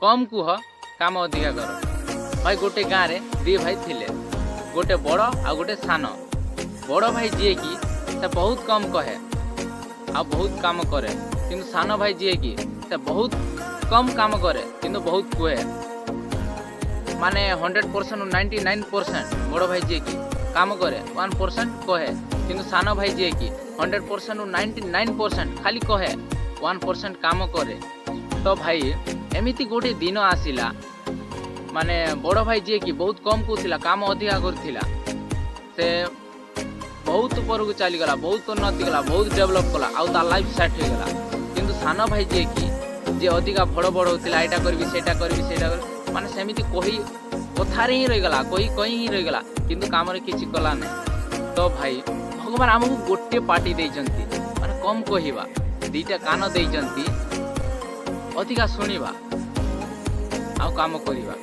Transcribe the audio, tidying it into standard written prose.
कम कुह काम अधिका कर। भाई गोटे गाँव में दी भाई थिले, गोटे बड़ आ गोटे सान। बड़ भाई जी की से बहुत कम कहे आ बहुत काम करे, किंतु सान भाई जी की से बहुत कम काम करे किंतु बहुत कहे। माने 100% 99% बड़ भाई जी की काम करे, 1% कहे, किंतु सान भाई जी की 100% 99% खाली कहे, 1% काम करे। तो भाई एमिति गोटे दिन आसिला, माने बड़ भाई जी की बहुत कम कूला, काम अधिका करथिला, से बहुत ऊपर को चलीगला, बहुत उन्नति गला, बहुत डेभलप कला, आउ तार लाइफ सेट हो गला। किंतु सान भाई जी की जे अधिका बड़ बड़ होता एटा करबी सेटा करबी सेटा कर, माने सेमिति कही कथारे ही रहीगला, कही ही रहीगला, किंतु काम रे किछि कला नहीं। तो भाई भगवान आमको गोटे पार्टी देइचंती, माने कम कहिबा, दीटा कान देइचंती, अधिका सुनिबा आउ काम करिबा।